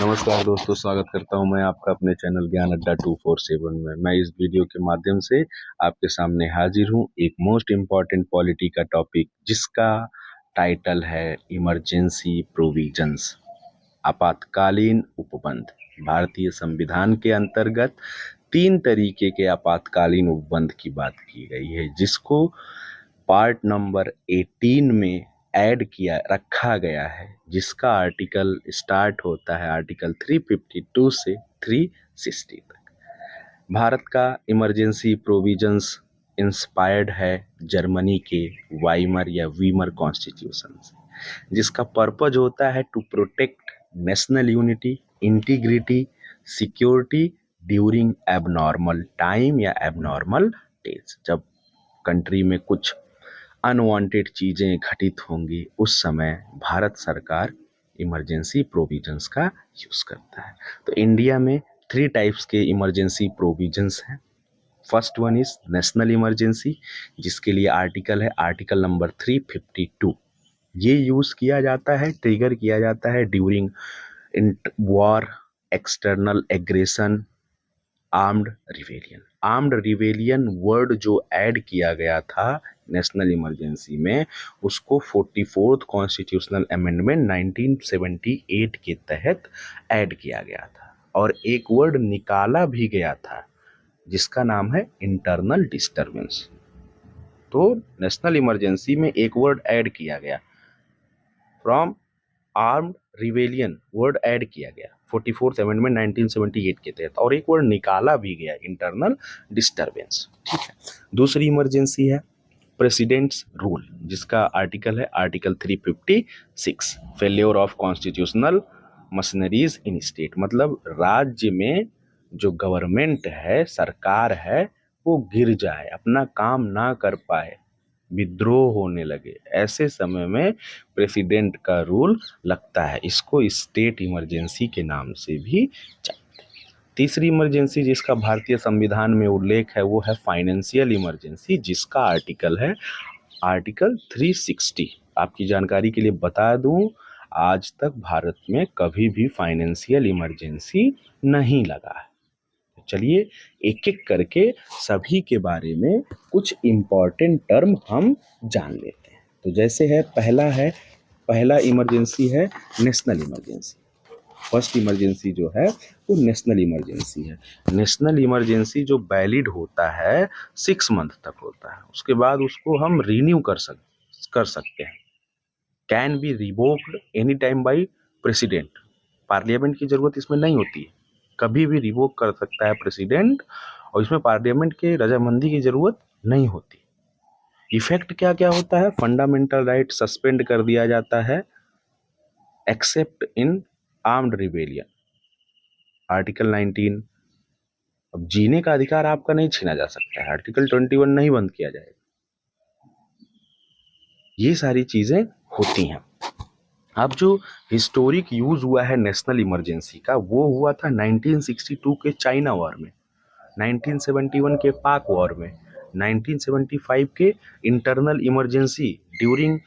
नमस्कार दोस्तों, स्वागत करता हूं मैं आपका अपने चैनल ज्ञान अड्डा 247 में। मैं इस वीडियो के माध्यम से आपके सामने हाजिर हूं एक मोस्ट इम्पॉर्टेंट पॉलिटी का टॉपिक, जिसका टाइटल है इमरजेंसी प्रोविजंस, आपातकालीन उपबंध। भारतीय संविधान के अंतर्गत 3 तरीके के आपातकालीन उपबंध की बात की गई है, जिसको पार्ट नंबर 18 में ऐड किया रखा गया है, जिसका आर्टिकल स्टार्ट होता है आर्टिकल 352 से 360 तक। भारत का इमरजेंसी प्रोविजंस इंस्पायर्ड है जर्मनी के वाइमर या वीमर कॉन्स्टिट्यूशन से, जिसका पर्पज होता है to protect national unity, integrity, security during abnormal time या एबनॉर्मल डेज। जब कंट्री में कुछ अनवांटेड चीज़ें घटित होंगी, उस समय भारत सरकार इमरजेंसी प्रोविजंस का यूज़ करता है। तो इंडिया में 3 टाइप्स के इमरजेंसी प्रोविजंस हैं। First one is national emergency, जिसके लिए आर्टिकल है आर्टिकल नंबर 352। ये यूज़ किया जाता है, ट्रिगर किया जाता है during war, external aggression, armed rebellion. Armed rebellion word जो ऐड किया गया था नेशनल इमरजेंसी में, उसको 44th कॉन्स्टिट्यूशनल अमेंडमेंट 1978 के तहत ऐड किया गया था, और एक वर्ड निकाला भी गया था जिसका नाम है इंटरनल डिस्टर्बेंस। तो नेशनल इमरजेंसी में एक वर्ड ऐड किया गया, from armed rebellion word add किया गया 44th अमेंडमेंट 1978 के तहत, और एक वर्ड निकाला भी गया इंटरनल डिस्टरबेंस। ठीक है। दूसरी इमरजेंसी है प्रेसिडेंट्स रूल, जिसका आर्टिकल है article 356, failure of constitutional machineries in state. मतलब राज्य में जो गवर्नमेंट है, सरकार है, वो गिर जाए, अपना काम ना कर पाए, विद्रोह होने लगे, ऐसे समय में प्रेसिडेंट का रूल लगता है। इसको स्टेट इमरजेंसी के नाम से भी जानते हैं। तीसरी इमरजेंसी जिसका भारतीय संविधान में उल्लेख है, वो है फाइनेंशियल इमरजेंसी, जिसका आर्टिकल है आर्टिकल 360। आपकी जानकारी के लिए बता दूं, आज तक भारत में कभी भी फाइनेंशियल इमरजेंसी नहीं लगा है। चलिए एक एक करके सभी के बारे में कुछ इम्पॉर्टेंट टर्म हम जान लेते हैं। तो जैसे पहला इमरजेंसी है नेशनल इमरजेंसी। फर्स्ट इमरजेंसी जो है वो नेशनल इमरजेंसी है। नेशनल इमरजेंसी जो वैलिड होता है 6 मंथ तक होता है, उसके बाद उसको हम रिन्यू कर सकते हैं। Can be revoked any time by president. Parliament की जरूरत इसमें नहीं होती है, कभी भी रिवोक कर सकता है प्रेसिडेंट, और इसमें पार्लियामेंट के रजामंदी की जरूरत नहीं होती। इफेक्ट क्या क्या होता है? फंडामेंटल राइट सस्पेंड कर दिया जाता है एक्सेप्ट इन आर्म्ड रिवेलियन, आर्टिकल 19। अब जीने का अधिकार आपका नहीं छीना जा सकता है, आर्टिकल 21 नहीं बंद किया जाएगा। ये सारी चीजें होती हैं। अब जो हिस्टोरिक यूज हुआ है नेशनल इमरजेंसी का, वो हुआ था 1962 के चाइना वॉर में, 1971 के पाक वॉर में, 1975 के internal emergency during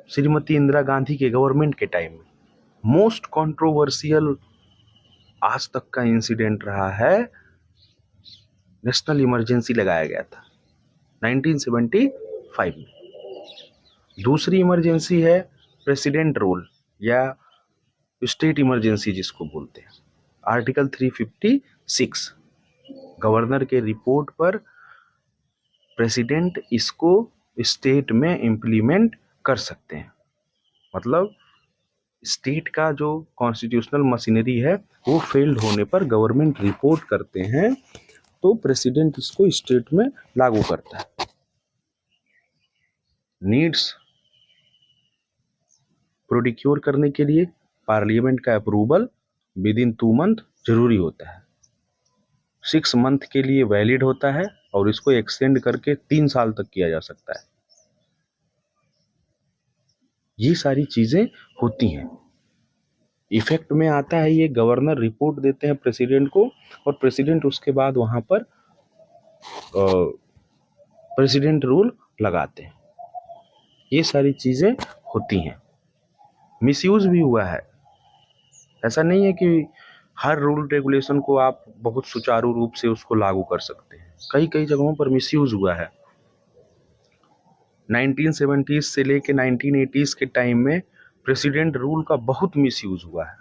Shrimati Indira Gandhi के गवर्नमेंट के टाइम में। मोस्ट कंट्रोवर्शियल आज तक का इंसिडेंट रहा है, नेशनल इमरजेंसी लगाया गया था 1975 में। दूसरी इमरजेंसी है प्रेसिडेंट रूल या स्टेट इमरजेंसी जिसको बोलते हैं, आर्टिकल 356। गवर्नर के रिपोर्ट पर प्रेसिडेंट इसको स्टेट में इम्प्लीमेंट कर सकते हैं। मतलब स्टेट का जो कॉन्स्टिट्यूशनल मशीनरी है वो फेल्ड होने पर गवर्नमेंट रिपोर्ट करते हैं, तो प्रेसिडेंट इसको स्टेट में लागू करता है। नीड्स प्रोडिक्योर करने के लिए पार्लियामेंट का अप्रूवल विद इन 2 मंथ जरूरी होता है, 6 मंथ के लिए वैलिड होता है, और इसको एक्सटेंड करके 3 साल तक किया जा सकता है। ये सारी चीजें होती हैं। इफेक्ट में आता है ये, गवर्नर रिपोर्ट देते हैं प्रेसिडेंट को, और प्रेसिडेंट उसके बाद वहां पर प्रेसिडेंट रूल लगाते हैं। ये सारी चीजें होती हैं। मिसयूज भी हुआ है ऐसा नहीं है कि हर रूल रेगुलेशन को आप बहुत सुचारू रूप से उसको लागू कर सकते हैं। कई कई जगहों पर मिसयूज हुआ है। 1970s से लेके 1980s के टाइम में प्रेसिडेंट रूल का बहुत मिसयूज हुआ है।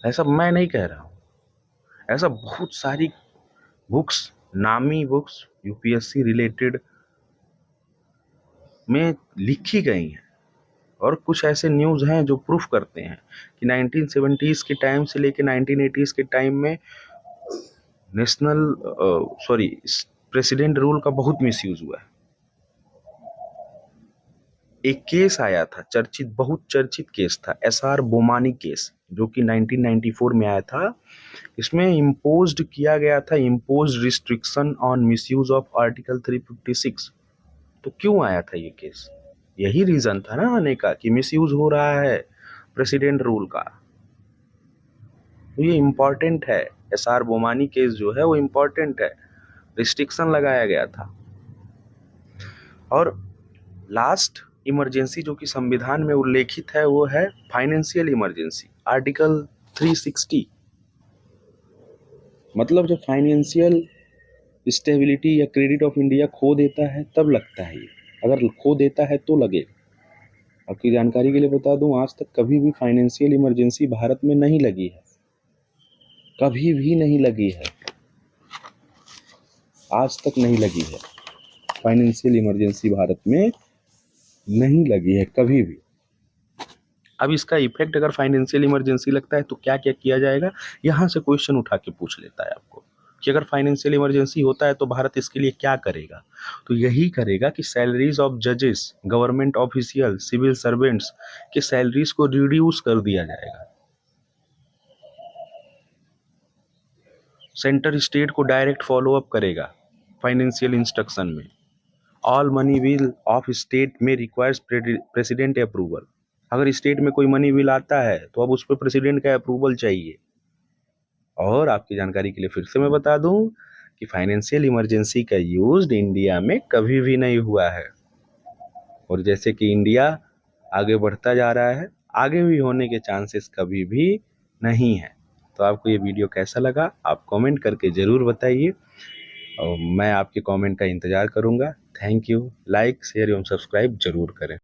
ऐसा मैं नहीं कह रहा हूँ, ऐसा बहुत सारी बुक्स, नामी बुक्स यूपीएससी रिलेटेड में लिखी गई हैं, और कुछ ऐसे न्यूज़ हैं जो प्रूफ करते हैं कि 1970s के टाइम से लेके 1980s के टाइम में प्रेसिडेंट रूल का बहुत मिसयूज हुआ है। एक केस आया था, बहुत चर्चित केस था, एसआर बोमानी केस, जो कि 1994 में आया था। इसमें इम्पोज्ड किया गया था imposed restriction on misuse of article 356। तो क्यों आया था ये केस? यही रीजन था ना आने का कि मिसयूज हो रहा है प्रेसिडेंट रूल का। तो ये इम्पोर्टेंट है, एसआर बोमानी केस जो है वो इम्पोर्टेंट है, रिस्ट्रिक्शन लगाया गया था। और लास्ट इमरजेंसी जो कि संविधान में उल्लेखित है वो है फाइनेंशियल इमरजेंसी, आर्टिकल 360। मतलब जब फाइनेंशियल स्टेबिलिटी या क्रेडिट ऑफ इंडिया खो देता है तब लगता है ये, अगर खो देता है तो लगे। आपकी जानकारी के लिए बता दूं, आज तक कभी भी फाइनेंशियल इमरजेंसी भारत में नहीं लगी है, कभी भी नहीं लगी है, आज तक नहीं लगी है। फाइनेंशियल इमरजेंसी भारत में नहीं लगी है कभी भी। अब इसका इफेक्ट अगर फाइनेंशियल इमरजेंसी लगता है तो क्या क्या किया जाएगा, यहाँ से क्वेश्चन उठा के पूछ लेता है आपको कि अगर फाइनेंशियल इमरजेंसी होता है तो भारत इसके लिए क्या करेगा। तो यही करेगा कि सैलरीज ऑफ जजेस, गवर्नमेंट ऑफिशियल, सिविल सर्वेंट्स के सैलरीज को रिड्यूस कर दिया जाएगा। सेंटर स्टेट को डायरेक्ट फॉलोअप करेगा फाइनेंशियल इंस्ट्रक्शन में। All money bill of state में रिक्वायर्स प्रेसिडेंट अप्रूवल। अगर स्टेट में कोई मनी बिल आता है तो अब उस पर प्रेसिडेंट का अप्रूवल चाहिए। और आपकी जानकारी के लिए फिर से मैं बता दूं कि फाइनेंशियल इमरजेंसी का यूज इंडिया में कभी भी नहीं हुआ है, और जैसे कि इंडिया आगे बढ़ता जा रहा है, आगे भी होने के चांसेस कभी भी नहीं है। तो आपको ये वीडियो कैसा लगा आप कमेंट करके ज़रूर बताइए, और मैं आपके कमेंट का इंतज़ार करूँगा। Thank you. लाइक, शेयर एवं सब्सक्राइब जरूर करें।